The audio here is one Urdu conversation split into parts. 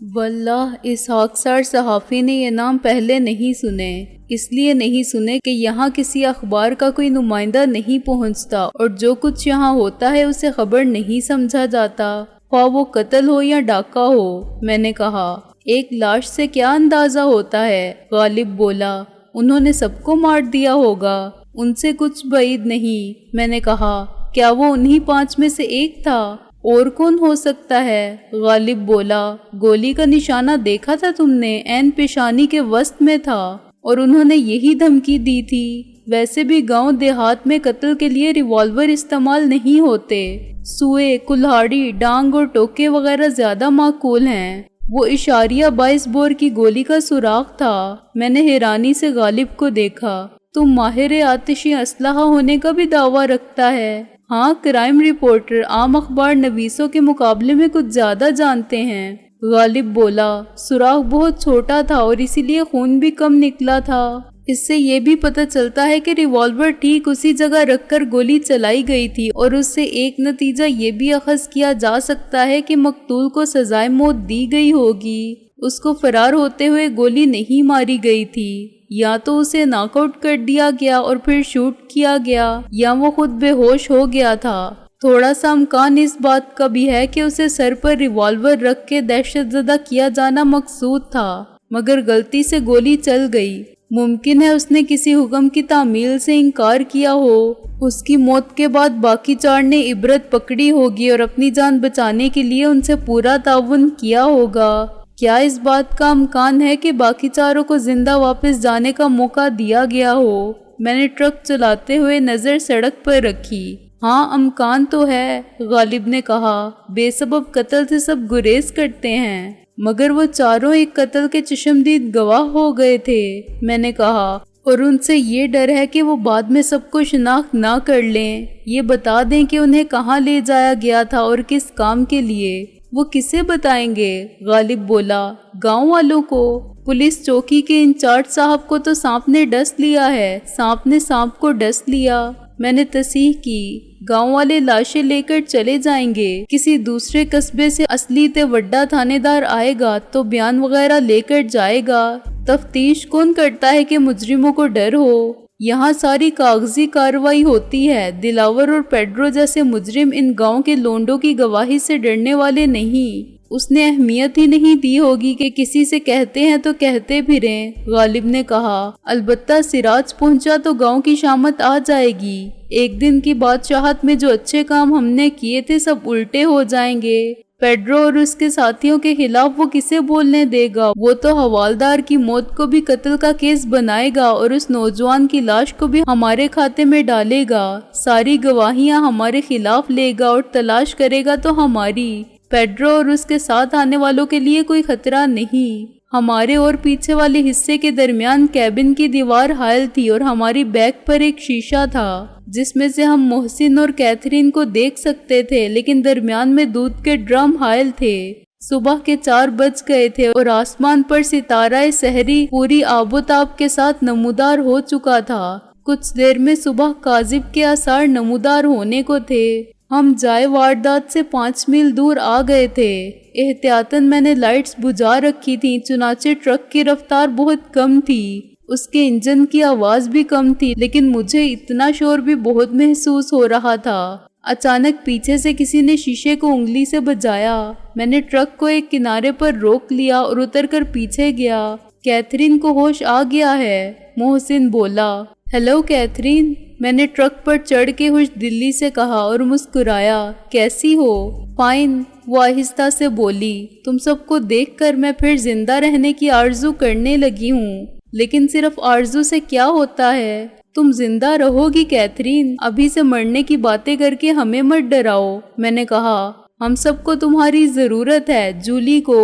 واللہ اس خاکسار صحافی نے یہ نام پہلے نہیں سنے، اس لیے نہیں سنے کہ یہاں کسی اخبار کا کوئی نمائندہ نہیں پہنچتا اور جو کچھ یہاں ہوتا ہے اسے خبر نہیں سمجھا جاتا، خواہ وہ قتل ہو یا ڈاکہ ہو۔ میں نے کہا ایک لاش سے کیا اندازہ ہوتا ہے؟ غالب بولا انہوں نے سب کو مار دیا ہوگا، ان سے کچھ بعید نہیں۔ میں نے کہا کیا وہ انہی 5 میں سے ایک تھا؟ اور کون ہو سکتا ہے؟ غالب بولا گولی کا نشانہ دیکھا تھا تم نے؟ عین پیشانی کے وسط میں تھا اور انہوں نے یہی دھمکی دی تھی۔ ویسے بھی گاؤں دیہات میں قتل کے لیے ریوالور استعمال نہیں ہوتے، سوئے، کلہاڑی، ڈانگ اور ٹوکے وغیرہ زیادہ معقول ہیں۔ وہ اشاریہ 22 بور کی گولی کا سوراخ تھا۔ میں نے حیرانی سے غالب کو دیکھا۔ تم ماہر آتشی اسلحہ ہونے کا بھی دعویٰ رکھتا ہے؟ ہاں، کرائم رپورٹر عام اخبار نویسوں کے مقابلے میں کچھ زیادہ جانتے ہیں۔ غالب بولا سوراخ بہت چھوٹا تھا اور اسی لیے خون بھی کم نکلا تھا۔ اس سے یہ بھی پتہ چلتا ہے کہ ریوالور ٹھیک اسی جگہ رکھ کر گولی چلائی گئی تھی، اور اس سے ایک نتیجہ یہ بھی اخذ کیا جا سکتا ہے کہ مقتول کو سزائے موت دی گئی ہوگی۔ اس کو فرار ہوتے ہوئے گولی نہیں ماری گئی تھی، یا تو اسے ناک آؤٹ کر دیا گیا اور پھر شوٹ کیا گیا، یا وہ خود بے ہوش ہو گیا تھا۔ تھوڑا سا امکان اس بات کا بھی ہے کہ اسے سر پر ریوالور رکھ کے دہشت زدہ کیا جانا مقصود تھا، مگر غلطی سے گولی چل گئی۔ ممکن ہے اس نے کسی حکم کی تعمیل سے انکار کیا ہو۔ اس کی موت کے بعد باقی 4 نے عبرت پکڑی ہوگی اور اپنی جان بچانے کے لیے ان سے پورا تعاون کیا ہوگا۔ کیا اس بات کا امکان ہے کہ باقی 4 کو زندہ واپس جانے کا موقع دیا گیا ہو؟ میں نے ٹرک چلاتے ہوئے نظر سڑک پر رکھی۔ ہاں، امکان تو ہے، غالب نے کہا۔ بے سبب قتل سے سب گریز کرتے ہیں، مگر وہ 4 ایک قتل کے چشمدید گواہ ہو گئے تھے۔ میں نے کہا اور ان سے یہ ڈر ہے کہ وہ بعد میں سب کو شناخت نہ کر لیں، یہ بتا دیں کہ انہیں کہاں لے جایا گیا تھا اور کس کام کے لیے۔ وہ کسے بتائیں گے؟ غالب بولا گاؤں والوں کو۔ پولیس چوکی کے انچارج صاحب کو تو سانپ نے ڈس لیا ہے، سانپ نے سانپ کو ڈس لیا۔ میں نے تصحیح کی۔ گاؤں والے لاشیں لے کر چلے جائیں گے، کسی دوسرے قصبے سے اصلی وڈا تھانے دار آئے گا تو بیان وغیرہ لے کر جائے گا۔ تفتیش کون کرتا ہے کہ مجرموں کو ڈر ہو؟ یہاں ساری کاغذی کارروائی ہوتی ہے۔ دلاور اور پیڈرو جیسے مجرم ان گاؤں کے لونڈوں کی گواہی سے ڈرنے والے نہیں۔ اس نے اہمیت ہی نہیں دی ہوگی کہ کسی سے کہتے ہیں تو کہتے پھریں۔ غالب نے کہا البتہ سراج پہنچا تو گاؤں کی شامت آ جائے گی۔ ایک دن کی بادشاہت میں جو اچھے کام ہم نے کیے تھے سب الٹے ہو جائیں گے۔ پیڈرو اور اس کے ساتھیوں کے خلاف وہ کسے بولنے دے گا؟ وہ تو حوالدار کی موت کو بھی قتل کا کیس بنائے گا اور اس نوجوان کی لاش کو بھی ہمارے کھاتے میں ڈالے گا۔ ساری گواہیاں ہمارے خلاف لے گا اور تلاش کرے گا تو ہماری۔ پیڈرو اور اس کے ساتھ آنے والوں کے لیے کوئی خطرہ نہیں۔ ہمارے اور پیچھے والے حصے کے درمیان کیبن کی دیوار حائل تھی اور ہماری بیک پر ایک شیشہ تھا جس میں سے ہم محسن اور کیتھرین کو دیکھ سکتے تھے، لیکن درمیان میں دودھ کے ڈرم حائل تھے۔ صبح کے 4 بج گئے تھے اور آسمان پر ستارہ سحری پوری آب و تاب کے ساتھ نمودار ہو چکا تھا۔ کچھ دیر میں صبح کاذب کے آثار نمودار ہونے کو تھے۔ ہم جائے واردات سے 5 میل دور آ گئے تھے۔ احتیاطاً میں نے لائٹس بجھا رکھی تھیں، چنانچہ ٹرک کی رفتار بہت کم تھی، اس کے انجن کی آواز بھی کم تھی، لیکن مجھے اتنا شور بھی بہت محسوس ہو رہا تھا۔ اچانک پیچھے سے کسی نے شیشے کو انگلی سے بجایا۔ میں نے ٹرک کو ایک کنارے پر روک لیا اور اتر کر پیچھے گیا۔ کیتھرین کو ہوش آ گیا ہے، محسن بولا۔ ہیلو کیتھرین، میں نے ٹرک پر چڑھ کے خوش دلی سے کہا اور مسکرایا۔ کیسی ہو؟ فائن، وہ آہستہ سے بولی۔ تم سب کو دیکھ کر میں پھر زندہ رہنے کی آرزو کرنے لگی ہوں، لیکن صرف آرزو سے کیا ہوتا ہے؟ تم زندہ رہو گی کیتھرین، ابھی سے مرنے کی باتیں کر کے ہمیں مت ڈراؤ۔ میں نے کہا ہم سب کو تمہاری ضرورت ہے، جولی کو۔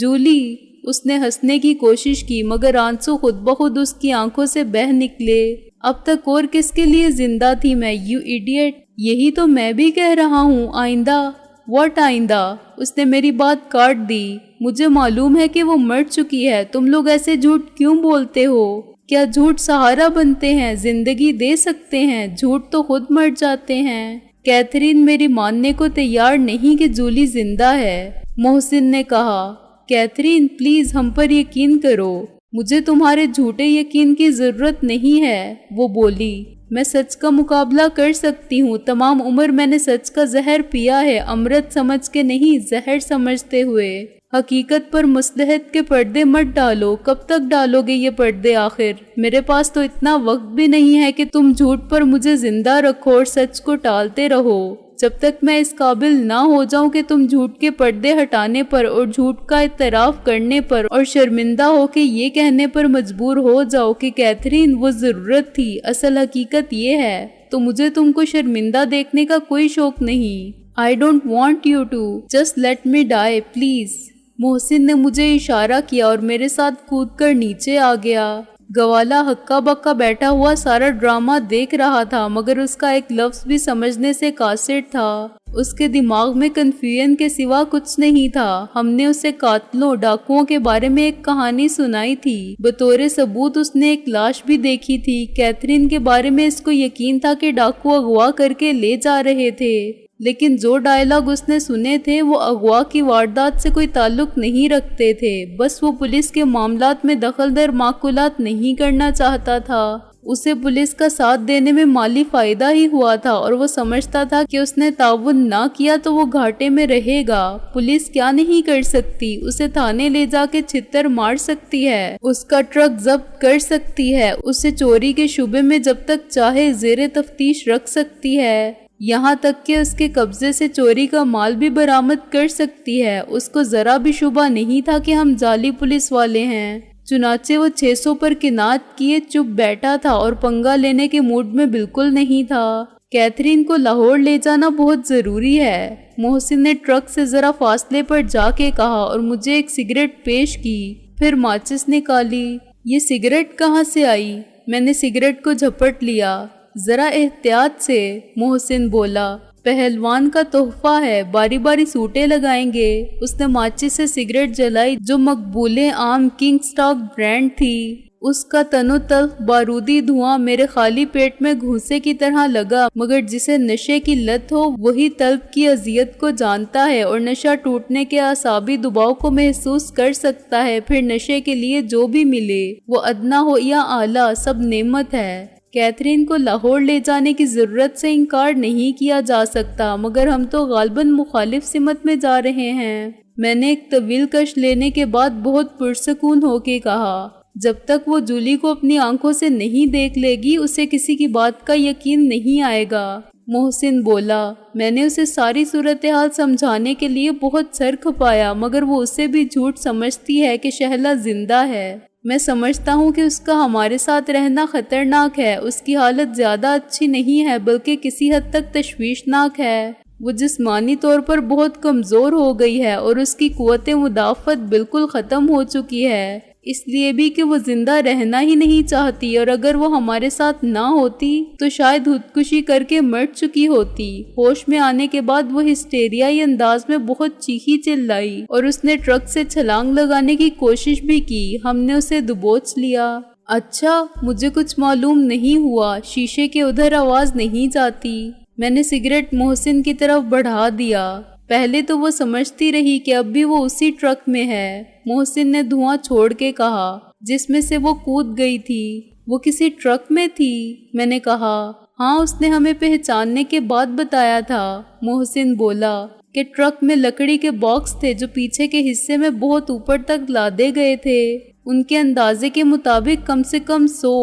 جولی؟ اس نے ہنسنے کی کوشش کی مگر آنسو خود بخود اس کی آنکھوں سے بہہ نکلے۔ اب تک اور کس کے لیے زندہ تھی میں، یو ایڈیٹ؟ یہی تو میں بھی کہہ رہا ہوں، آئندہ۔ واٹ آئندہ؟ اس نے میری بات کاٹ دی۔ مجھے معلوم ہے کہ وہ مر چکی ہے، تم لوگ ایسے جھوٹ کیوں بولتے ہو؟ کیا جھوٹ سہارا بنتے ہیں، زندگی دے سکتے ہیں؟ جھوٹ تو خود مر جاتے ہیں۔ کیتھرین میری ماننے کو تیار نہیں کہ جولی زندہ ہے، محسن نے کہا۔ کیتھرین پلیز ہم پر یقین کرو، مجھے تمہارے جھوٹے یقین کی ضرورت نہیں ہے، وہ بولی۔ میں سچ کا مقابلہ کر سکتی ہوں، تمام عمر میں نے سچ کا زہر پیا ہے، امرت سمجھ کے نہیں، زہر سمجھتے ہوئے۔ حقیقت پر مصلحت کے پردے مت ڈالو، کب تک ڈالو گے یہ پردے آخر؟ میرے پاس تو اتنا وقت بھی نہیں ہے کہ تم جھوٹ پر مجھے زندہ رکھو اور سچ کو ٹالتے رہو۔ جب تک میں اس قابل نہ ہو جاؤں کہ تم جھوٹ کے پردے ہٹانے پر اور جھوٹ کا اعتراف کرنے پر اور شرمندہ ہو کے یہ کہنے پر مجبور ہو جاؤ کہ کیتھرین وہ ضرورت تھی، اصل حقیقت یہ ہے، تو مجھے تم کو شرمندہ دیکھنے کا کوئی شوق نہیں۔ I don't want you to. Just let me die, please. محسن نے مجھے اشارہ کیا اور میرے ساتھ کود کر نیچے آ گیا۔ گوالا ہکا بکا بیٹھا ہوا سارا ڈرامہ دیکھ رہا تھا، مگر اس کا ایک لفظ بھی سمجھنے سے قاصر تھا۔ اس کے دماغ میں کنفیوژن کے سوا کچھ نہیں تھا۔ ہم نے اسے قاتلوں، ڈاکوؤں کے بارے میں ایک کہانی سنائی تھی، بطور ثبوت اس نے ایک لاش بھی دیکھی تھی۔ کیتھرین کے بارے میں اس کو یقین تھا کہ ڈاکو اغوا کر کے لے جا رہے تھے، لیکن جو ڈائلاگ اس نے سنے تھے وہ اغوا کی واردات سے کوئی تعلق نہیں رکھتے تھے، بس وہ پولیس کے معاملات میں دخل در معقولات نہیں کرنا چاہتا تھا۔ اسے پولیس کا ساتھ دینے میں مالی فائدہ ہی ہوا تھا اور وہ سمجھتا تھا کہ اس نے تعاون نہ کیا تو وہ گھاٹے میں رہے گا۔ پولیس کیا نہیں کر سکتی؟ اسے تھانے لے جا کے چھتر مار سکتی ہے، اس کا ٹرک ضبط کر سکتی ہے، اسے چوری کے شبے میں جب تک چاہے زیر تفتیش رکھ سکتی ہے، یہاں تک کہ اس کے قبضے سے چوری کا مال بھی برآمد کر سکتی ہے۔ اس کو ذرا بھی شبہ نہیں تھا کہ ہم جعلی پولیس والے ہیں، چنانچہ وہ 600 پر کنات کیے چپ بیٹھا تھا اور پنگا لینے کے موڈ میں بالکل نہیں تھا۔ کیتھرین کو لاہور لے جانا بہت ضروری ہے، محسن نے ٹرک سے ذرا فاصلے پر جا کے کہا اور مجھے ایک سگریٹ پیش کی، پھر ماچس نکالی۔ یہ سگریٹ کہاں سے آئی؟ میں نے سگریٹ کو جھپٹ لیا۔ ذرا احتیاط سے، محسن بولا، پہلوان کا تحفہ ہے، باری باری سوٹے لگائیں گے۔ اس نے ماچس سے سگریٹ جلائی جو مقبول عام کنگ سٹاک برانڈ تھی۔ اس کا تن و تلخ بارودی دھواں میرے خالی پیٹ میں گھوسے کی طرح لگا، مگر جسے نشے کی لت ہو وہی طلب کی اذیت کو جانتا ہے اور نشہ ٹوٹنے کے اعصابی دباؤ کو محسوس کر سکتا ہے۔ پھر نشے کے لیے جو بھی ملے، وہ ادنا ہو یا اعلیٰ، سب نعمت ہے۔ کیتھرین کو لاہور لے جانے کی ضرورت سے انکار نہیں کیا جا سکتا، مگر ہم تو غالباً مخالف سمت میں جا رہے ہیں۔ میں نے ایک طویل کش لینے کے بعد بہت پرسکون ہو کے کہا، جب تک وہ جولی کو اپنی آنکھوں سے نہیں دیکھ لے گی اسے کسی کی بات کا یقین نہیں آئے گا۔ محسن بولا، میں نے اسے ساری صورتحال سمجھانے کے لیے بہت سر کھپایا، مگر وہ اسے بھی جھوٹ سمجھتی ہے کہ شہلا زندہ ہے۔ میں سمجھتا ہوں کہ اس کا ہمارے ساتھ رہنا خطرناک ہے، اس کی حالت زیادہ اچھی نہیں ہے بلکہ کسی حد تک تشویشناک ہے۔ وہ جسمانی طور پر بہت کمزور ہو گئی ہے اور اس کی قوت مدافعت بالکل ختم ہو چکی ہے، اس لیے بھی کہ وہ زندہ رہنا ہی نہیں چاہتی، اور اگر وہ ہمارے ساتھ نہ ہوتی تو شاید خودکشی کر کے مر چکی ہوتی۔ ہوش میں آنے کے بعد وہ ہسٹیریائی انداز میں بہت چیخی چلائی اور اس نے ٹرک سے چھلانگ لگانے کی کوشش بھی کی۔ ہم نے اسے دبوچ لیا۔ اچھا، مجھے کچھ معلوم نہیں ہوا، شیشے کے ادھر آواز نہیں جاتی۔ میں نے سگریٹ محسن کی طرف بڑھا دیا۔ پہلے تو وہ سمجھتی رہی کہ اب بھی وہ اسی ٹرک میں ہے۔ محسن نے دھواں چھوڑ کے کہا، جس میں سے وہ کود گئی تھی۔ وہ کسی ٹرک میں تھی؟ میں نے کہا، ہاں، اس نے ہمیں پہچاننے کے بعد بتایا تھا۔ محسن بولا کہ ٹرک میں لکڑی کے باکس تھے جو پیچھے کے حصے میں بہت اوپر تک لادے گئے تھے، ان کے اندازے کے مطابق کم سے کم 100۔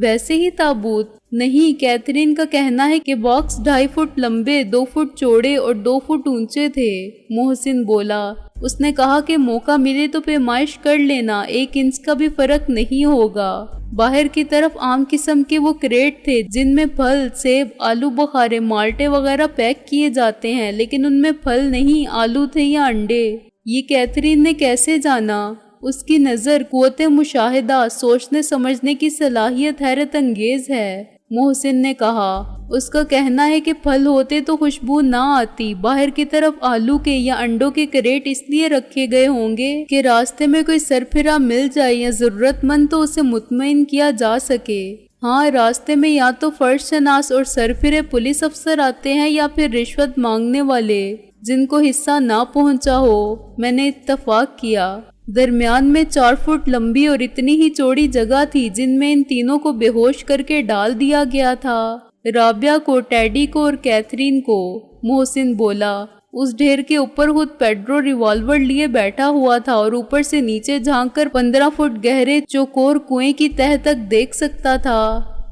ویسے ہی تابوت نہیں، کیتھرین کا کہنا ہے کہ باکس 2.5 فٹ لمبے، 2 فٹ چوڑے اور 2 فٹ اونچے تھے۔ محسن بولا، اس نے کہا کہ موقع ملے تو پیمائش کر لینا، 1 انچ کا بھی فرق نہیں ہوگا۔ باہر کی طرف عام قسم کے وہ کریٹ تھے جن میں پھل، سیب، آلو بخارے، مالٹے وغیرہ پیک کیے جاتے ہیں، لیکن ان میں پھل نہیں، آلو تھے یا انڈے۔ یہ کیتھرین نے کیسے جانا؟ اس کی نظر، قوت مشاہدہ، سوچنے سمجھنے کی صلاحیت حیرت انگیز ہے۔ محسن نے کہا، اس کا کہنا ہے کہ پھل ہوتے تو خوشبو نہ آتی۔ باہر کی طرف آلو کے یا انڈوں کے کریٹ اس لیے رکھے گئے ہوں گے کہ راستے میں کوئی سرپھرا مل جائے یا ضرورت مند تو اسے مطمئن کیا جا سکے۔ ہاں، راستے میں یا تو فرش شناس اور سرپھرے پولیس افسر آتے ہیں یا پھر رشوت مانگنے والے۔ جن کو حصہ نہ پہنچا ہو۔ میں نے اتفاق کیا۔ درمیان میں 4 فٹ لمبی اور اتنی ہی چوڑی جگہ تھی جن میں ان تینوں کو بے ہوش کر کے ڈال دیا گیا تھا، رابعہ کو، ٹیڈی کو اور کیتھرین کو۔ محسن بولا۔ اس ڈھیر کے اوپر خود پیڈرو ریوالور لیے بیٹھا ہوا تھا اور اوپر سے نیچے جھانک کر 15 فٹ گہرے چوکور کنویں کی تہہ تک دیکھ سکتا تھا۔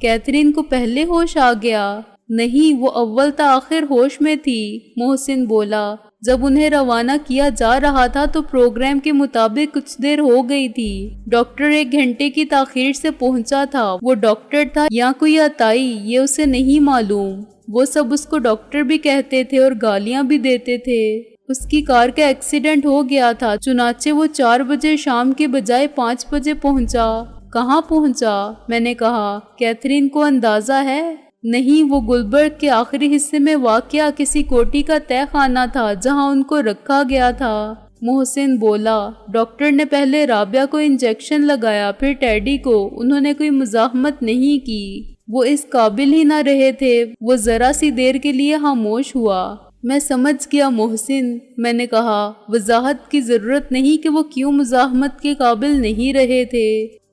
کیتھرین کو پہلے ہوش آ گیا۔ نہیں، وہ اول تا آخر ہوش میں تھی۔ محسن بولا۔ جب انہیں روانہ کیا جا رہا تھا تو پروگرام کے مطابق کچھ دیر ہو گئی تھی۔ ڈاکٹر 1 گھنٹے کی تاخیر سے پہنچا تھا۔ وہ ڈاکٹر تھا یا کوئی عطائی، یہ اسے نہیں معلوم۔ وہ سب اس کو ڈاکٹر بھی کہتے تھے اور گالیاں بھی دیتے تھے۔ اس کی کار کا ایکسیڈنٹ ہو گیا تھا، چنانچہ وہ 4 بجے شام کے بجائے 5 بجے پہنچا۔ کہاں پہنچا؟ میں نے کہا۔ کیتھرین کو اندازہ ہے؟ نہیں، وہ گلبرگ کے آخری حصے میں واقع کسی کوٹھی کا تہہ خانہ تھا جہاں ان کو رکھا گیا تھا۔ محسن بولا۔ ڈاکٹر نے پہلے رابعہ کو انجیکشن لگایا، پھر ٹیڈی کو۔ انہوں نے کوئی مزاحمت نہیں کی، وہ اس قابل ہی نہ رہے تھے۔ وہ ذرا سی دیر کے لیے خاموش ہوا۔ میں سمجھ گیا محسن، میں نے کہا۔ وضاحت کی ضرورت نہیں کہ وہ کیوں مزاحمت کے قابل نہیں رہے تھے۔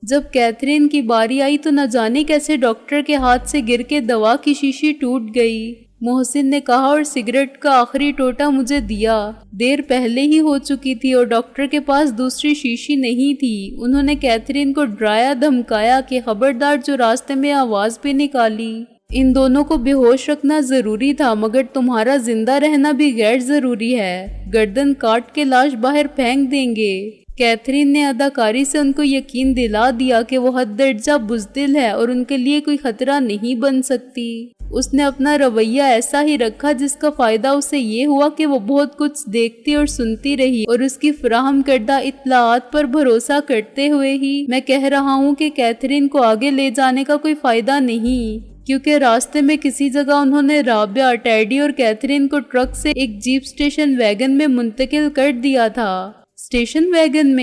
جب کیتھرین کی باری آئی تو نہ جانے کیسے ڈاکٹر کے ہاتھ سے گر کے دوا کی شیشی ٹوٹ گئی، محسن نے کہا، اور سگریٹ کا آخری ٹوٹا مجھے دیا۔ دیر پہلے ہی ہو چکی تھی اور ڈاکٹر کے پاس دوسری شیشی نہیں تھی۔ انہوں نے کیتھرین کو ڈرایا دھمکایا کہ خبردار جو راستے میں آواز بھی نکالی۔ ان دونوں کو بے ہوش رکھنا ضروری تھا، مگر تمہارا زندہ رہنا بھی غیر ضروری ہے۔ گردن کاٹ کے لاش باہر پھینک دیں گے۔ کیتھرین نے اداکاری سے ان کو یقین دلا دیا کہ وہ حد درجہ بزدل ہے اور ان کے لیے کوئی خطرہ نہیں بن سکتی۔ اس نے اپنا رویہ ایسا ہی رکھا جس کا فائدہ اسے یہ ہوا کہ وہ بہت کچھ دیکھتی اور سنتی رہی، اور اس کی فراہم کردہ اطلاعات پر بھروسہ کرتے ہوئے ہی میں کہہ رہا ہوں کہ کیتھرین کو آگے لے جانے کا کوئی فائدہ نہیں، کیونکہ راستے میں کسی جگہ انہوں نے رابعہ، ٹیڈی اور کیتھرین کو ٹرک سے ایک جیپ اسٹیشن ویگن میں منتقل کر دیا تھا۔ اسٹیشن ویگن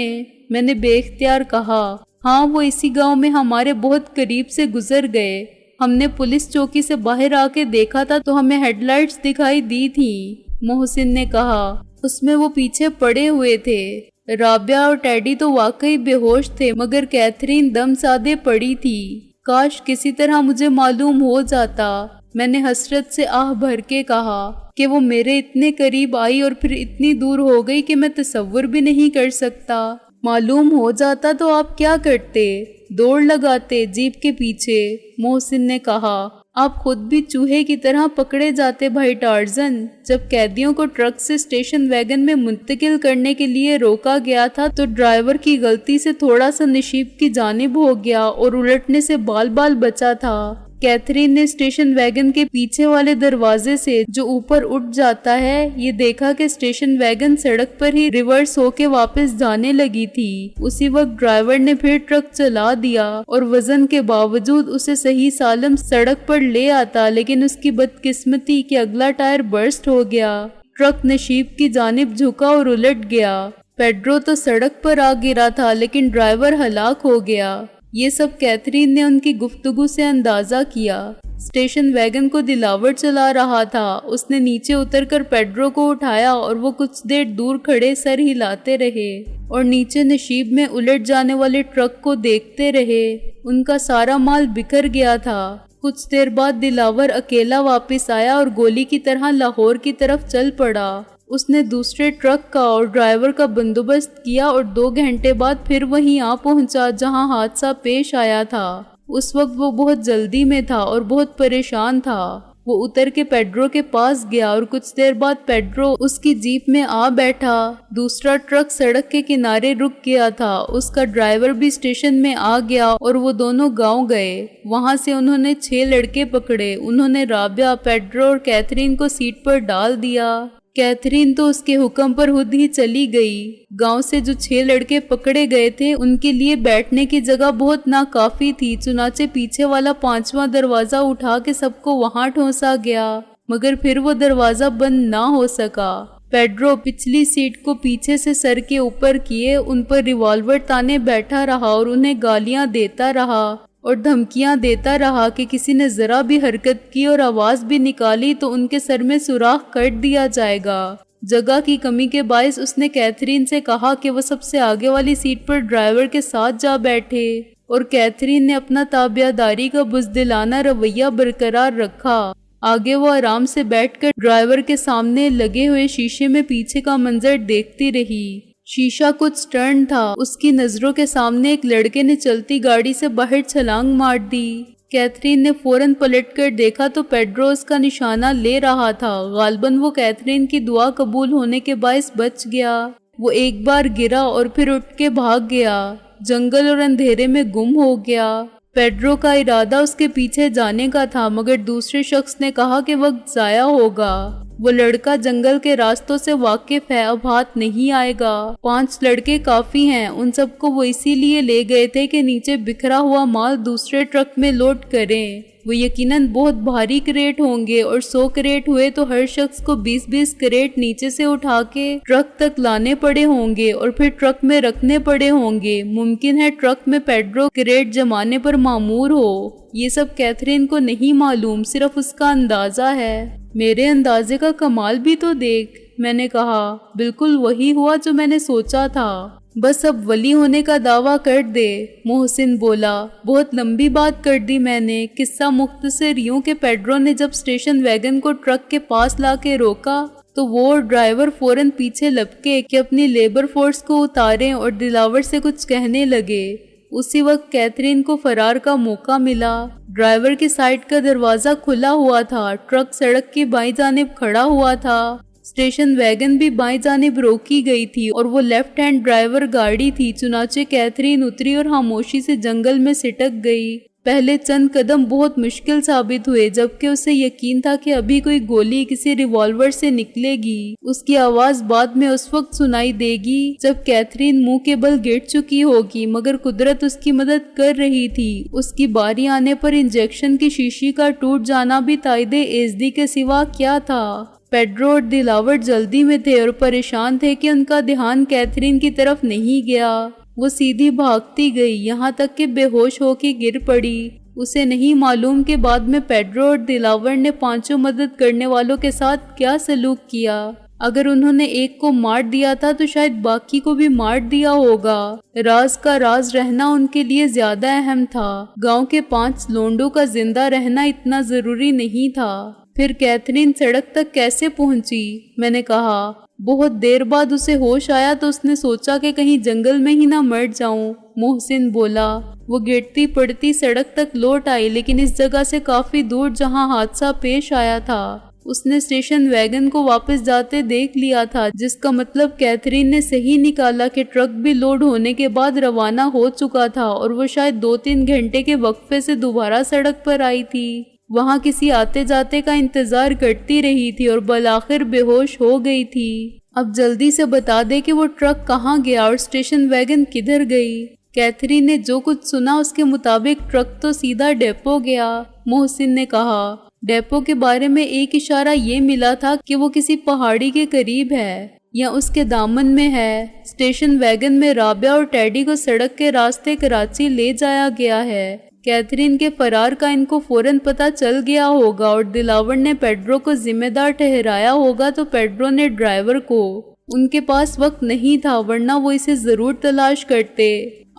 میں نے بے اختیار کہا۔ ہاں، وہ اسی گاؤں میں ہمارے بہت قریب سے گزر گئے۔ ہم نے پولیس چوکی سے باہر آ کے دیکھا تھا تو ہمیں ہیڈ لائٹس دکھائی دی تھیں، محسن نے کہا۔ اس میں وہ پیچھے پڑے ہوئے تھے۔ رابعہ اور ٹیڈی تو واقعی بے ہوش تھے، مگر کیتھرین دم سادے پڑی تھی۔ کاش کسی طرح مجھے معلوم ہو جاتا، میں نے حسرت سے آہ بھر کے کہا، کہ وہ میرے اتنے قریب آئی اور پھر اتنی دور ہو گئی کہ میں تصور بھی نہیں کر سکتا۔ معلوم ہو جاتا تو آپ کیا کرتے؟ دوڑ لگاتے جیپ کے پیچھے، محسن نے کہا۔ آپ خود بھی چوہے کی طرح پکڑے جاتے بھائی ٹارزن۔ جب قیدیوں کو ٹرک سے اسٹیشن ویگن میں منتقل کرنے کے لیے روکا گیا تھا تو ڈرائیور کی غلطی سے تھوڑا سا نشیب کی جانب ہو گیا اور الٹنے سے بال بچا تھا۔ کیتھرین نے اسٹیشن ویگن کے پیچھے والے دروازے سے جو اوپر اٹھ جاتا ہے یہ دیکھا کہ اسٹیشن ویگن سڑک پر ہی ریورس ہو کے واپس جانے لگی تھی۔ اسی وقت ڈرائیور نے پھر ٹرک چلا دیا اور وزن کے باوجود اسے صحیح سالم سڑک پر لے آتا، لیکن اس کی بدقسمتی کہ اگلا ٹائر برسٹ ہو گیا۔ ٹرک نشیب کی جانب جھکا اور الٹ گیا۔ پیڈرو تو سڑک پر آ گرا تھا لیکن ڈرائیور ہلاک ہو گیا۔ یہ سب کیتھرین نے ان کی گفتگو سے اندازہ کیا۔ اسٹیشن ویگن کو دلاور چلا رہا تھا۔ اس نے نیچے اتر کر پیڈرو کو اٹھایا اور وہ کچھ دیر دور کھڑے سر ہلاتے رہے اور نیچے نشیب میں الٹ جانے والے ٹرک کو دیکھتے رہے۔ ان کا سارا مال بکھر گیا تھا۔ کچھ دیر بعد دلاور اکیلا واپس آیا اور گولی کی طرح لاہور کی طرف چل پڑا۔ اس نے دوسرے ٹرک کا اور ڈرائیور کا بندوبست کیا اور 2 گھنٹے بعد پھر وہیں آ پہنچا جہاں حادثہ پیش آیا تھا۔ اس وقت وہ بہت جلدی میں تھا اور بہت پریشان تھا۔ وہ اتر کے پیڈرو کے پاس گیا اور کچھ دیر بعد پیڈرو اس کی جیپ میں آ بیٹھا۔ دوسرا ٹرک سڑک کے کنارے رک گیا تھا۔ اس کا ڈرائیور بھی اسٹیشن میں آ گیا اور وہ دونوں گاؤں گئے۔ وہاں سے انہوں نے 6 لڑکے پکڑے۔ انہوں نے رابعہ، پیڈرو اور کیتھرین کو سیٹ پر ڈال دیا۔ کیتھرین تو اس کے حکم پر خود ہی چلی گئی۔ گاؤں سے جو 6 لڑکے پکڑے گئے تھے ان کے لیے بیٹھنے کی جگہ بہت ناکافی تھی، چنانچہ پیچھے والا 5واں دروازہ اٹھا کے سب کو وہاں ٹھونسا گیا، مگر پھر وہ دروازہ بند نہ ہو سکا۔ پیڈرو پچھلی سیٹ کو پیچھے سے سر کے اوپر کیے ان پر ریوالور تانے بیٹھا رہا اور انہیں گالیاں دیتا رہا اور دھمکیاں دیتا رہا کہ کسی نے ذرا بھی حرکت کی اور آواز بھی نکالی تو ان کے سر میں سوراخ کر دیا جائے گا۔ جگہ کی کمی کے باعث اس نے کیتھرین سے کہا کہ وہ سب سے آگے والی سیٹ پر ڈرائیور کے ساتھ جا بیٹھے، اور کیتھرین نے اپنا تابعداری کا بزدلانہ رویہ برقرار رکھا۔ آگے وہ آرام سے بیٹھ کر ڈرائیور کے سامنے لگے ہوئے شیشے میں پیچھے کا منظر دیکھتی رہی۔ شیشہ کچھ ٹرن تھا، اس کی نظروں کے سامنے ایک لڑکے نے چلتی گاڑی سے باہر چھلانگ مار دی۔ کیتھرین نے فوراً پلٹ کر دیکھا تو پیڈرو اس کا نشانہ لے رہا تھا۔ غالباً وہ کیتھرین کی دعا قبول ہونے کے باعث بچ گیا۔ وہ ایک بار گرا اور پھر اٹھ کے بھاگ گیا، جنگل اور اندھیرے میں گم ہو گیا۔ پیڈرو کا ارادہ اس کے پیچھے جانے کا تھا، مگر دوسرے شخص نے کہا کہ وقت ضائع ہوگا، وہ لڑکا جنگل کے راستوں سے واقف ہے، اب ہاتھ نہیں آئے گا۔ 5 لڑکے کافی ہیں، ان سب کو وہ اسی لیے لے گئے تھے کہ نیچے بکھرا ہوا مال دوسرے ٹرک میں لوڈ کریں۔ وہ یقیناً بہت بھاری کریٹ ہوں گے، اور 100 کریٹ ہوئے تو ہر شخص کو 20-20 کریٹ نیچے سے اٹھا کے ٹرک تک لانے پڑے ہوں گے اور پھر ٹرک میں رکھنے پڑے ہوں گے۔ ممکن ہے ٹرک میں پیڈرو کریٹ جمانے پر مامور ہو۔ یہ سب کیتھرین کو نہیں معلوم، صرف اس کا اندازہ ہے۔ میرے اندازے کا کمال بھی تو دیکھ، میں نے کہا۔ بالکل وہی ہوا جو میں نے سوچا تھا، بس اب ولی ہونے کا دعویٰ کر دے، محسن بولا۔ بہت لمبی بات کر دی میں نے۔ قصہ مختصر یوں کہ پیڈرو نے جب اسٹیشن ویگن کو ٹرک کے پاس لا کے روکا تو وہ اور ڈرائیور فوراً پیچھے لپکے کہ اپنی لیبر فورس کو اتاریں اور دلاور سے کچھ کہنے لگے۔ اسی وقت کیتھرین کو فرار کا موقع ملا۔ ڈرائیور کی سائیڈ کا دروازہ کھلا ہوا تھا، ٹرک سڑک کی بائیں جانب کھڑا ہوا تھا، اسٹیشن ویگن بھی بائیں جانب روکی گئی تھی اور وہ لیفٹ ہینڈ ڈرائیور گاڑی تھی۔ چنانچہ کیتھرین اتری اور خاموشی سے جنگل میں سٹک گئی۔ پہلے چند قدم بہت مشکل ثابت ہوئے، جبکہ اسے یقین تھا کہ ابھی کوئی گولی کسی ریوالور سے نکلے گی۔ اس کی آواز بعد میں اس وقت سنائی دے گی جب کیتھرین منہ کے بل گر چکی ہوگی، مگر قدرت اس کی مدد کر رہی تھی۔ اس کی باری آنے پر انجیکشن کی شیشی کا ٹوٹ جانا بھی تائید ایزدی کے سوا کیا تھا۔ پیڈرو اور دلاور جلدی میں تھے اور پریشان تھے کہ ان کا دھیان کیتھرین کی طرف نہیں گیا۔ وہ سیدھی بھاگتی گئی، یہاں تک کہ بے ہوش ہو کے گر پڑی۔ اسے نہیں معلوم کہ بعد میں پیڈرو اور دلاور نے 5 مدد کرنے والوں کے ساتھ کیا سلوک کیا۔ اگر انہوں نے ایک کو مار دیا تھا تو شاید باقی کو بھی مار دیا ہوگا۔ راز کا راز رہنا ان کے لیے زیادہ اہم تھا۔ گاؤں کے 5 لونڈوں کا زندہ رہنا اتنا ضروری نہیں تھا۔ پھر کیتھرین سڑک تک کیسے پہنچی؟ میں نے کہا۔ بہت دیر بعد اسے ہوش آیا تو اس نے سوچا کہ کہیں جنگل میں ہی نہ مر جاؤں، محسن بولا۔ وہ گرتی پڑتی سڑک تک لوٹ آئی، لیکن اس جگہ سے کافی دور جہاں حادثہ پیش آیا تھا۔ اس نے اسٹیشن ویگن کو واپس جاتے دیکھ لیا تھا، جس کا مطلب کیتھرین نے صحیح نکالا کہ ٹرک بھی لوڈ ہونے کے بعد روانہ ہو چکا تھا اور وہ شاید 2-3 گھنٹے کے وقفے سے دوبارہ سڑک پر آئی تھی۔ وہاں کسی آتے جاتے کا انتظار کرتی رہی تھی اور بالآخر بے ہوش ہو گئی تھی۔ اب جلدی سے بتا دے کہ وہ ٹرک کہاں گیا اور اسٹیشن ویگن کدھر گئی۔ کیتھرین نے جو کچھ سنا اس کے مطابق ٹرک تو سیدھا ڈیپو گیا، محسن نے کہا۔ ڈیپو کے بارے میں ایک اشارہ یہ ملا تھا کہ وہ کسی پہاڑی کے قریب ہے یا اس کے دامن میں ہے۔ اسٹیشن ویگن میں رابعہ اور ٹیڈی کو سڑک کے راستے کراچی لے جایا گیا ہے۔ کیتھرین کے فرار کا ان کو فوراً پتہ چل گیا ہوگا اور دلاور نے پیڈرو کو ذمہ دار ٹھہرایا ہوگا تو پیڈرو نے ڈرائیور کو۔ ان کے پاس وقت نہیں تھا، ورنہ وہ اسے ضرور تلاش کرتے۔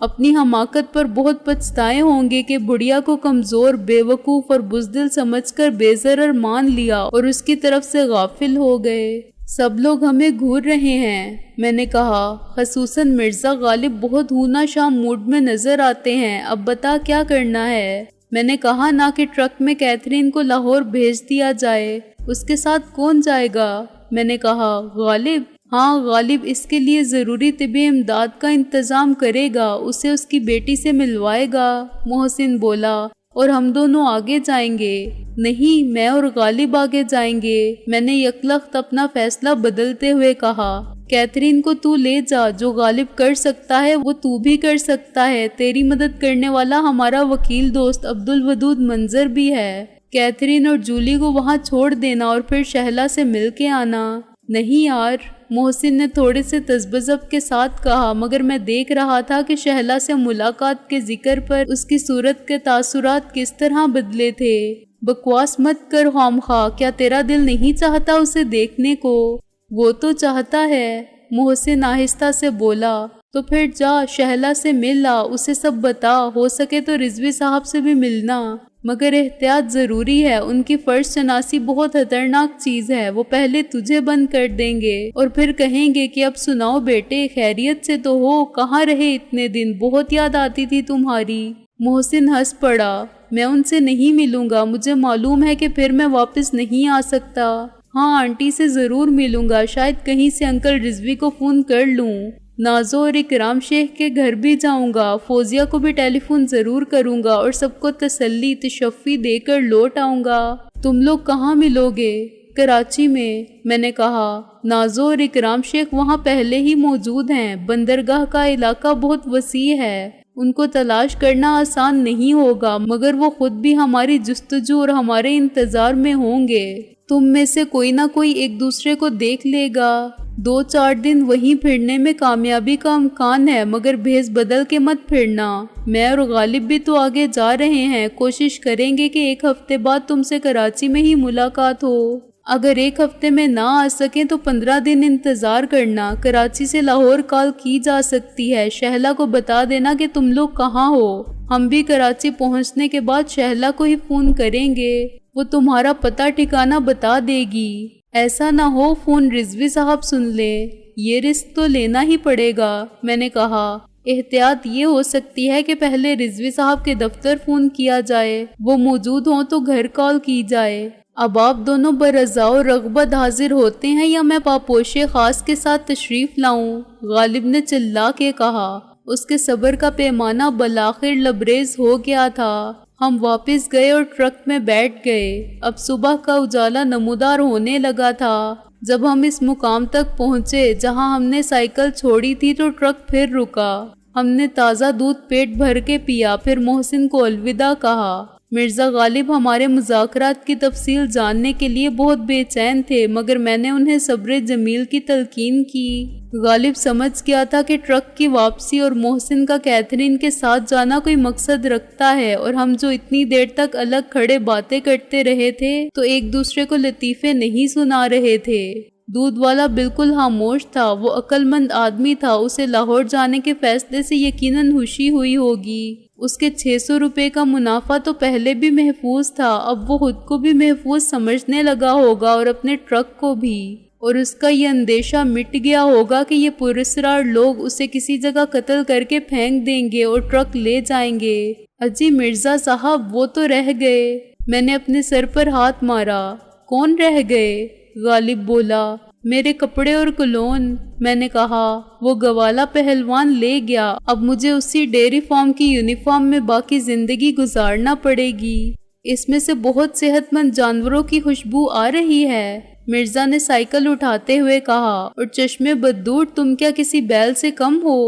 اپنی حماقت پر بہت پچھتائے ہوں گے کہ بڑھیا کو کمزور، بے وقوف اور بزدل سمجھ کر بے ضرر مان لیا اور اس کی طرف سے غافل ہو گئے۔ سب لوگ ہمیں گھور رہے ہیں، میں نے کہا۔ خصوصاً مرزا غالب بہت ہونا شام موڈ میں نظر آتے ہیں۔ اب بتا کیا کرنا ہے؟ میں نے کہا نا کہ ٹرک میں کیتھرین کو لاہور بھیج دیا جائے۔ اس کے ساتھ کون جائے گا؟ میں نے کہا۔ غالب؟ ہاں، غالب اس کے لیے ضروری طبی امداد کا انتظام کرے گا، اسے اس کی بیٹی سے ملوائے گا، محسن بولا۔ اور ہم دونوں آگے جائیں گے؟ نہیں، میں اور غالب آگے جائیں گے، میں نے یکلخت اپنا فیصلہ بدلتے ہوئے کہا۔ کیتھرین کو تو لے جا، جو غالب کر سکتا ہے وہ تو بھی کر سکتا ہے۔ تیری مدد کرنے والا ہمارا وکیل دوست عبدالودود منظر بھی ہے۔ کیتھرین اور جولی کو وہاں چھوڑ دینا اور پھر شہلا سے مل کے آنا۔ نہیں یار، محسن نے تھوڑے سے تذبذب کے ساتھ کہا، مگر میں دیکھ رہا تھا کہ شہلا سے ملاقات کے ذکر پر اس کی صورت کے تاثرات کس طرح بدلے تھے۔ بکواس مت کر خامخواہ، کیا تیرا دل نہیں چاہتا اسے دیکھنے کو؟ وہ تو چاہتا ہے، محسن آہستہ سے بولا۔ تو پھر جا شہلا سے مل آ، اسے سب بتا، ہو سکے تو رضوی صاحب سے بھی ملنا، مگر احتیاط ضروری ہے، ان کی فرض شناسی بہت خطرناک چیز ہے، وہ پہلے تجھے بند کر دیں گے اور پھر کہیں گے کہ اب سناؤ بیٹے، خیریت سے تو ہو، کہاں رہے اتنے دن، بہت یاد آتی تھی تمہاری۔ محسن ہنس پڑا۔ میں ان سے نہیں ملوں گا، مجھے معلوم ہے کہ پھر میں واپس نہیں آ سکتا۔ ہاں آنٹی سے ضرور ملوں گا، شاید کہیں سے انکل رضوی کو فون کر لوں، نازو اور اکرام شیخ کے گھر بھی جاؤں گا، فوزیہ کو بھی ٹیلی فون ضرور کروں گا اور سب کو تسلی تشفی دے کر لوٹ آؤں گا۔ تم لوگ کہاں ملو گے؟ کراچی میں نے کہا۔ نازو اور اکرام شیخ وہاں پہلے ہی موجود ہیں، بندرگاہ کا علاقہ بہت وسیع ہے، ان کو تلاش کرنا آسان نہیں ہوگا، مگر وہ خود بھی ہماری جستجو اور ہمارے انتظار میں ہوں گے۔ تم میں سے کوئی نہ کوئی ایک دوسرے کو دیکھ لے گا۔ 2-4 دن وہیں پھرنے میں کامیابی کا امکان ہے، مگر بھیس بدل کے مت پھرنا۔ میں اور غالب بھی تو آگے جا رہے ہیں، کوشش کریں گے کہ 1 ہفتے بعد تم سے کراچی میں ہی ملاقات ہو۔ اگر 1 ہفتے میں نہ آ سکیں تو 15 دن انتظار کرنا، کراچی سے لاہور کال کی جا سکتی ہے، شہلا کو بتا دینا کہ تم لوگ کہاں ہو، ہم بھی کراچی پہنچنے کے بعد شہلا کو ہی فون کریں گے، وہ تمہارا پتہ ٹھکانہ بتا دے گی۔ ایسا نہ ہو فون رضوی صاحب سن لے، یہ رسک تو لینا ہی پڑے گا، میں نے کہا۔ احتیاط یہ ہو سکتی ہے کہ پہلے رضوی صاحب کے دفتر فون کیا جائے، وہ موجود ہوں تو گھر کال کی جائے۔ اب آپ دونوں برضا و رغبت حاضر ہوتے ہیں یا میں پاپوش خاص کے ساتھ تشریف لاؤں؟ غالب نے چلا کے کہا۔ اس کے صبر کا پیمانہ بالآخر لبریز ہو گیا تھا۔ ہم واپس گئے اور ٹرک میں بیٹھ گئے۔ اب صبح کا اجالا نمودار ہونے لگا تھا۔ جب ہم اس مقام تک پہنچے جہاں ہم نے سائیکل چھوڑی تھی تو ٹرک پھر رکا۔ ہم نے تازہ دودھ پیٹ بھر کے پیا، پھر محسن کو الوداع کہا۔ مرزا غالب ہمارے مذاکرات کی تفصیل جاننے کے لیے بہت بے چین تھے، مگر میں نے انہیں صبر جمیل کی تلقین کی۔ غالب سمجھ گیا تھا کہ ٹرک کی واپسی اور محسن کا کیتھرین کے ساتھ جانا کوئی مقصد رکھتا ہے، اور ہم جو اتنی دیر تک الگ کھڑے باتیں کرتے رہے تھے تو ایک دوسرے کو لطیفے نہیں سنا رہے تھے۔ دودھ والا بالکل خاموش تھا، وہ عقل مند آدمی تھا، اسے لاہور جانے کے فیصلے سے یقیناً خوشی ہوئی ہوگی۔ اس کے 600 روپے کا منافع تو پہلے بھی محفوظ تھا، اب وہ خود کو بھی محفوظ سمجھنے لگا ہوگا اور اپنے ٹرک کو بھی، اور اس کا یہ اندیشہ مٹ گیا ہوگا کہ یہ پراسرار لوگ اسے کسی جگہ قتل کر کے پھینک دیں گے اور ٹرک لے جائیں گے۔ اجی مرزا صاحب وہ تو رہ گئے۔ میں نے اپنے سر پر ہاتھ مارا۔ کون رہ گئے؟ غالب بولا۔ میرے کپڑے اور کلون، میں نے کہا۔ وہ گوالا پہلوان لے گیا، اب مجھے اسی ڈیری فارم کی یونیفارم میں باقی زندگی گزارنا پڑے گی۔ اس میں سے بہت صحت مند جانوروں کی خوشبو آ رہی ہے، مرزا نے سائیکل اٹھاتے ہوئے کہا، اور چشمے بددور تم کیا کسی بیل سے کم ہو؟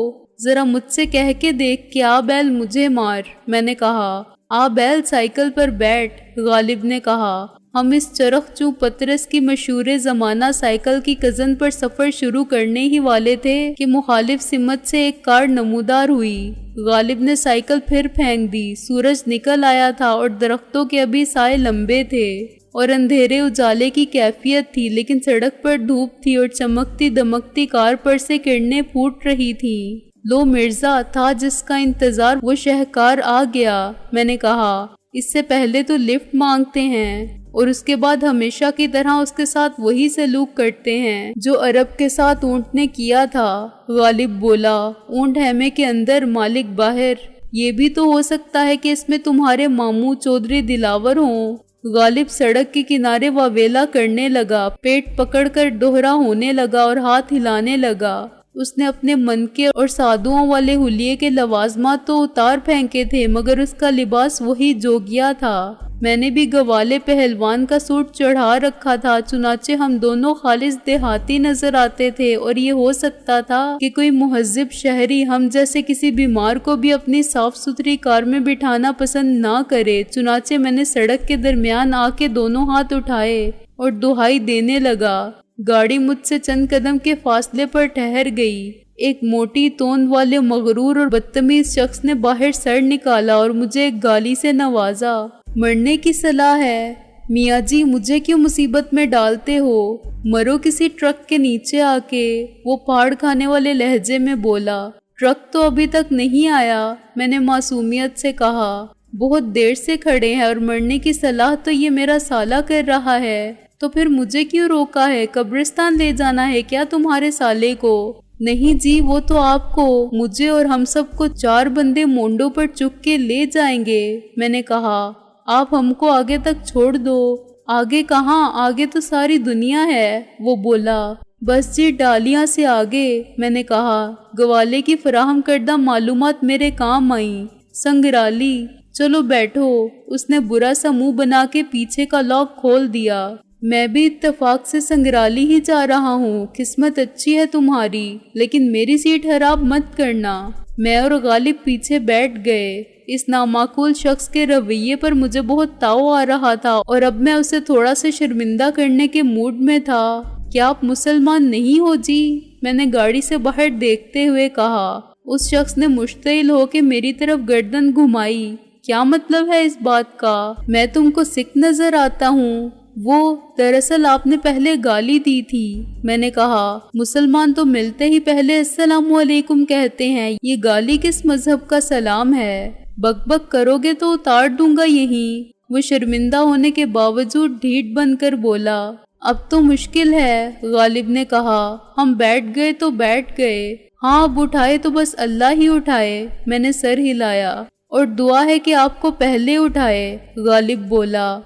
ذرا مجھ سے کہہ کے دیکھ کہ آ بیل مجھے مار، میں نے کہا۔ آ بیل سائیکل پر بیٹھ، غالب نے کہا۔ ہم اس چرخ چوں پترس کی مشہور زمانہ سائیکل کی کزن پر سفر شروع کرنے ہی والے تھے کہ مخالف سمت سے ایک کار نمودار ہوئی۔ غالب نے سائیکل پھر پھینک دی۔ سورج نکل آیا تھا اور درختوں کے ابھی سائے لمبے تھے اور اندھیرے اجالے کی کیفیت تھی، لیکن سڑک پر دھوپ تھی اور چمکتی دمکتی کار پر سے کرنیں پھوٹ رہی تھیں۔ لو مرزا تھا جس کا انتظار، وہ شہکار آ گیا، میں نے کہا۔ اس سے پہلے تو لفٹ مانگتے ہیں اور اس کے بعد ہمیشہ کی طرح اس کے ساتھ وہی سلوک کرتے ہیں جو عرب کے ساتھ اونٹ نے کیا تھا، غالب بولا۔ اونٹ خیمے کے اندر، مالک باہر۔ یہ بھی تو ہو سکتا ہے کہ اس میں تمہارے ماموں چودھری دلاور ہوں۔ غالب سڑک کے کنارے واویلا کرنے لگا، پیٹ پکڑ کر دوہرا ہونے لگا اور ہاتھ ہلانے لگا۔ اس نے اپنے من کے اور سادوں والے حلیے کے لوازمات تو اتار پھینکے تھے، مگر اس کا لباس وہی جوگیا تھا۔ میں نے بھی گوالے پہلوان کا سوٹ چڑھا رکھا تھا، چنانچہ ہم دونوں خالص دیہاتی نظر آتے تھے، اور یہ ہو سکتا تھا کہ کوئی مہذب شہری ہم جیسے کسی بیمار کو بھی اپنی صاف ستھری کار میں بٹھانا پسند نہ کرے۔ چنانچہ میں نے سڑک کے درمیان آ کے دونوں ہاتھ اٹھائے اور دہائی دینے لگا۔ گاڑی مجھ سے چند قدم کے فاصلے پر ٹھہر گئی۔ ایک موٹی توند والے مغرور اور بدتمیز شخص نے باہر سر نکالا اور مجھے ایک گالی سے نوازا۔ مرنے کی صلاح ہے؟ میاں جی مجھے کیوں مصیبت میں ڈالتے ہو، مرو کسی ٹرک کے نیچے آ کے، وہ پہاڑ کھانے والے لہجے میں بولا۔ ٹرک تو ابھی تک نہیں آیا، میں نے معصومیت سے کہا۔ بہت دیر سے کھڑے ہیں اور مرنے کی صلاح تو یہ میرا سالہ کر رہا ہے، تو پھر مجھے کیوں روکا ہے؟ قبرستان لے جانا ہے کیا تمہارے سالے کو؟ نہیں جی، وہ تو آپ کو، مجھے اور ہم سب کو 4 بندے مونڈوں پر چک کے لے جائیں گے۔ میں نے کہا آپ ہم کو آگے تک چھوڑ دو۔ آگے کہاں، آگے تو ساری دنیا ہے، وہ بولا۔ بس جی ڈالیاں سے آگے، میں نے کہا۔ گوالے کی فراہم کردہ معلومات میرے کام آئیں۔ سنگرالی، چلو بیٹھو۔ اس نے برا سا منہ بنا کے پیچھے کا لاک کھول دیا۔ میں بھی اتفاق سے سنگرالی ہی جا رہا ہوں، قسمت اچھی ہے تمہاری، لیکن میری سیٹ خراب مت کرنا۔ میں اور غالب پیچھے بیٹھ گئے۔ اس نامعقول شخص کے رویے پر مجھے بہت تاؤ آ رہا تھا اور اب میں اسے تھوڑا سا شرمندہ کرنے کے موڈ میں تھا۔ کیا آپ مسلمان نہیں ہو جی؟ میں نے گاڑی سے باہر دیکھتے ہوئے کہا۔ اس شخص نے مشتعل ہو کے میری طرف گردن گھمائی۔ کیا مطلب ہے اس بات کا؟ میں تم کو سکھ نظر آتا ہوں؟ وہ دراصل آپ نے پہلے گالی دی تھی۔ میں نے کہا مسلمان تو ملتے ہی پہلے السلام علیکم کہتے ہیں، یہ گالی کس مذہب کا سلام ہے؟ بک بک کرو گے تو اتار دوں گا یہیں۔ وہ شرمندہ ہونے کے باوجود ڈھیٹ بن کر بولا۔ اب تو مشکل ہے، غالب نے کہا۔ ہم بیٹھ گئے تو بیٹھ گئے۔ ہاں اب اٹھائے تو بس اللہ ہی اٹھائے، میں نے سر ہلایا۔ اور دعا ہے کہ آپ کو پہلے اٹھائے، غالب بولا۔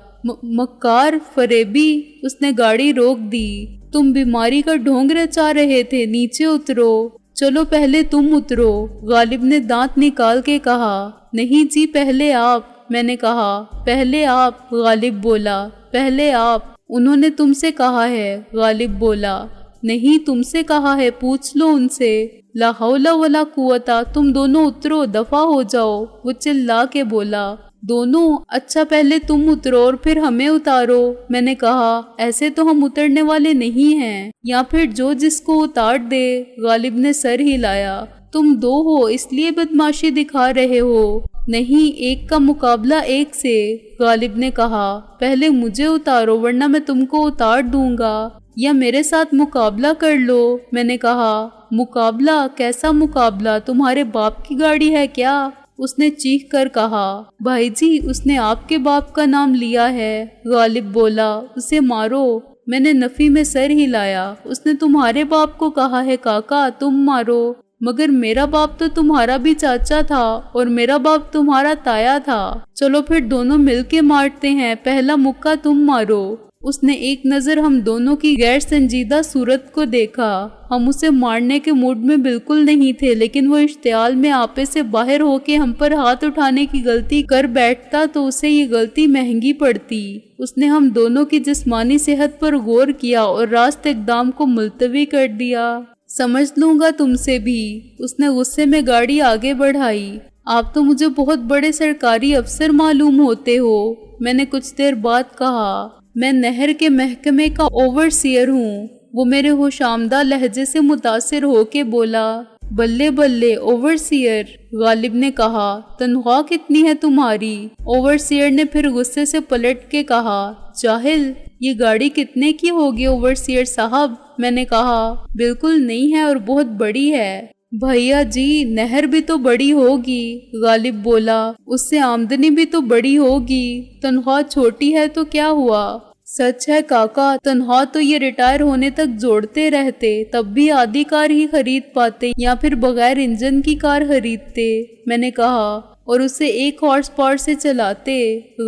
مکار، فریبی، اس نے گاڑی روک دی۔ تم بیماری کا ڈھونگ رچا رہے تھے، نیچے اترو۔ چلو پہلے تم اترو، غالب نے دانت نکال کے کہا۔ نہیں جی پہلے آپ، میں نے کہا۔ پہلے آپ، غالب بولا۔ پہلے آپ، انہوں نے تم سے کہا ہے، غالب بولا۔ نہیں تم سے کہا ہے، پوچھ لو ان سے۔ لا حول ولا قوت، تم دونوں اترو، دفع ہو جاؤ، وہ چلا کے بولا۔ دونوں؟ اچھا پہلے تم اترو اور پھر ہمیں اتارو، میں نے کہا۔ ایسے تو ہم اترنے والے نہیں ہیں، یا پھر جو جس کو اتار دے، غالب نے سر ہلایا۔ تم 2 ہو اس لیے بدماشی دکھا رہے ہو۔ نہیں، ایک کا مقابلہ ایک سے، غالب نے کہا۔ پہلے مجھے اتارو ورنہ میں تم کو اتار دوں گا، یا میرے ساتھ مقابلہ کر لو، میں نے کہا۔ مقابلہ؟ کیسا مقابلہ؟ تمہارے باپ کی گاڑی ہے کیا؟ اس نے چیخ کر کہا۔ بھائی جی اس نے آپ کے باپ کا نام لیا ہے، غالب بولا۔ اسے مارو، میں نے نفی میں سر ہلایا۔ اس نے تمہارے باپ کو کہا ہے کاکا، تم مارو۔ مگر میرا باپ تو تمہارا بھی چاچا تھا اور میرا باپ تمہارا تایا تھا۔ چلو پھر دونوں مل کے مارتے ہیں، پہلا مکہ تم مارو۔ اس نے ایک نظر ہم دونوں کی غیر سنجیدہ صورت کو دیکھا۔ ہم اسے مارنے کے موڈ میں بالکل نہیں تھے، لیکن وہ اشتعال میں آپے سے باہر ہو کے ہم پر ہاتھ اٹھانے کی غلطی کر بیٹھتا تو اسے یہ غلطی مہنگی پڑتی۔ اس نے ہم دونوں کی جسمانی صحت پر غور کیا اور راست اقدام کو ملتوی کر دیا۔ سمجھ لوں گا تم سے بھی، اس نے غصے میں گاڑی آگے بڑھائی۔ آپ تو مجھے بہت بڑے سرکاری افسر معلوم ہوتے ہو، میں نے کچھ دیر بعد کہا۔ میں نہر کے محکمے کا اوورسیئر ہوں، وہ میرے ہوش آمدہ لہجے سے متاثر ہو کے بولا۔ بلے بلے، اوورسیئر، غالب نے کہا۔ تنخواہ کتنی ہے تمہاری؟ اوورسیئر نے پھر غصے سے پلٹ کے کہا۔ جاہل، یہ گاڑی کتنے کی ہوگی اوورسیئر صاحب؟ میں نے کہا۔ بالکل نہیں ہے اور بہت بڑی ہے۔ بھیا جی نہر بھی تو بڑی ہوگی، غالب بولا۔ اس سے آمدنی بھی تو بڑی ہوگی، تنخواہ چھوٹی ہے تو کیا ہوا؟ سچ ہے کاکا، تنخواہ تو یہ ریٹائر ہونے تک جوڑتے رہتے، تب بھی آدھی کار ہی خرید پاتے یا پھر بغیر انجن کی کار خریدتے، میں نے کہا۔ اور اسے 1 ہارس پاور سے چلاتے،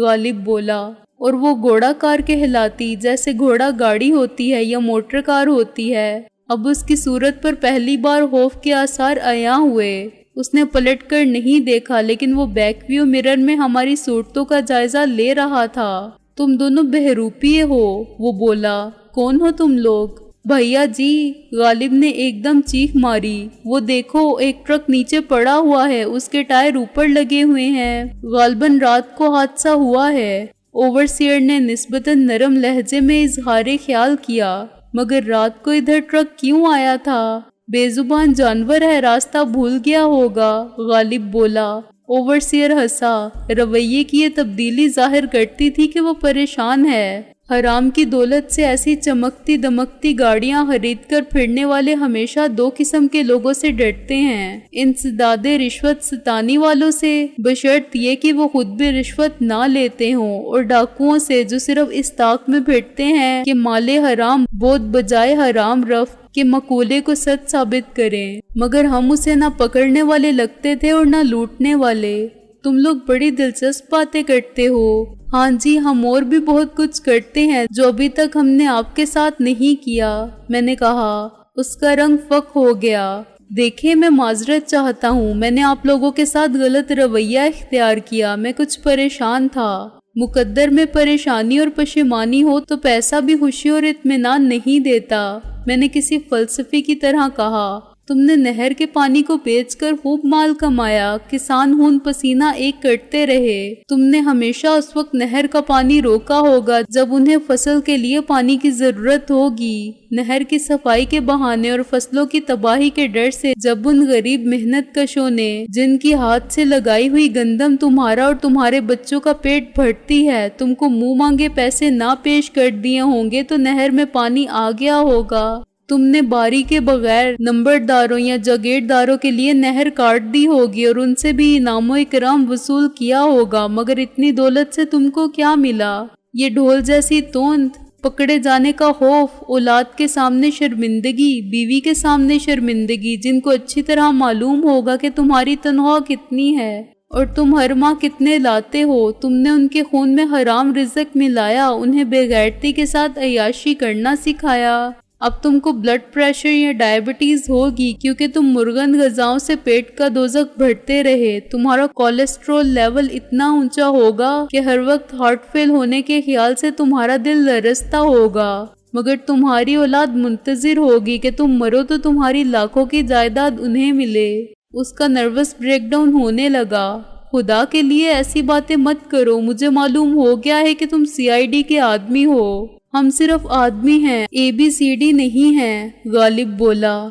غالب بولا۔ اور وہ گھوڑا کار کہلاتی، جیسے گھوڑا گاڑی ہوتی ہے یا موٹر کار ہوتی ہے۔ اب اس کی صورت پر پہلی بار خوف کے آثار عیاں ہوئے۔ اس نے پلٹ کر نہیں دیکھا، لیکن وہ بیک ویو مرر میں ہماری صورتوں کا جائزہ لے رہا تھا۔ تم دونوں بہروپیے ہو، وہ بولا۔ کون ہو تم لوگ؟ بھیا جی، غالب نے ایک دم چیخ ماری۔ وہ دیکھو ایک ٹرک نیچے پڑا ہوا ہے، اس کے ٹائر اوپر لگے ہوئے ہیں، غالباً رات کو حادثہ ہوا ہے۔ اوورسیئر نے نسبتاً نرم لہجے میں اظہار خیال کیا۔ مگر رات کو ادھر ٹرک کیوں آیا تھا؟ بے زبان جانور ہے، راستہ بھول گیا ہوگا، غالب بولا۔ اوورسیئر ہنسا۔ رویے کی یہ تبدیلی ظاہر کرتی تھی کہ وہ پریشان ہے۔ حرام کی دولت سے ایسی چمکتی دمکتی گاڑیاں خرید کر پھرنے والے ہمیشہ دو قسم کے لوگوں سے ڈرتے ہیں، انسداد رشوت ستانی والوں سے، بشرط یہ کہ وہ خود بھی رشوت نہ لیتے ہوں، اور ڈاکوؤں سے جو صرف اس طاق میں پھرتے ہیں کہ مال حرام بود بجائے حرام رفت کے مقولے کو سچ ثابت کریں، مگر ہم اسے نہ پکڑنے والے لگتے تھے اور نہ لوٹنے والے۔ تم لوگ بڑی دلچسپ باتیں کرتے ہو۔ ہاں جی، ہم اور بھی بہت کچھ کرتے ہیں جو ابھی تک ہم نے آپ کے ساتھ نہیں کیا، میں نے کہا۔ اس کا رنگ فق ہو گیا۔ دیکھیں، میں معذرت چاہتا ہوں، میں نے آپ لوگوں کے ساتھ غلط رویہ اختیار کیا، میں کچھ پریشان تھا۔ مقدر میں پریشانی اور پشیمانی ہو تو پیسہ بھی خوشی اور اطمینان نہیں دیتا، میں نے کسی فلسفی کی طرح کہا۔ تم نے نہر کے پانی کو بیچ کر خوب مال کمایا، کسان خون پسینہ ایک کرتے رہے۔ تم نے ہمیشہ اس وقت نہر کا پانی روکا ہوگا جب انہیں فصل کے لیے پانی کی ضرورت ہوگی، نہر کی صفائی کے بہانے اور فصلوں کی تباہی کے ڈر سے، جب ان غریب محنت کشوں نے، جن کی ہاتھ سے لگائی ہوئی گندم تمہارا اور تمہارے بچوں کا پیٹ بھرتی ہے، تم کو منہ مانگے پیسے نہ پیش کر دیے ہوں گے تو نہر میں پانی آ گیا ہوگا۔ تم نے باری کے بغیر نمبرداروں یا جاگیرداروں کے لیے نہر کاٹ دی ہوگی اور ان سے بھی انعام و اکرام وصول کیا ہوگا، مگر اتنی دولت سے تم کو کیا ملا؟ یہ ڈھول جیسی توند، پکڑے جانے کا خوف، اولاد کے سامنے شرمندگی، بیوی کے سامنے شرمندگی، جن کو اچھی طرح معلوم ہوگا کہ تمہاری تنخواہ کتنی ہے اور تم ہر ماہ کتنے لاتے ہو۔ تم نے ان کے خون میں حرام رزق ملایا، انہیں بے غیرتی کے ساتھ عیاشی کرنا سکھایا۔ اب تم کو بلڈ پریشر یا ڈائبٹیز ہوگی کیونکہ تم مرغن غذاؤں سے پیٹ کا دوزخ بھرتے رہے۔ تمہارا کولیسٹرول لیول اتنا اونچا ہوگا کہ ہر وقت ہارٹ فیل ہونے کے خیال سے تمہارا دل لرزتا ہوگا، مگر تمہاری اولاد منتظر ہوگی کہ تم مرو تو تمہاری لاکھوں کی جائیداد انہیں ملے۔ اس کا نروس بریک ڈاؤن ہونے لگا۔ خدا کے لیے ایسی باتیں مت کرو، مجھے معلوم ہو گیا ہے کہ تم CID کے آدمی ہو۔ ہم صرف آدمی ہیں، ABCD نہیں ہیں، غالب بولا۔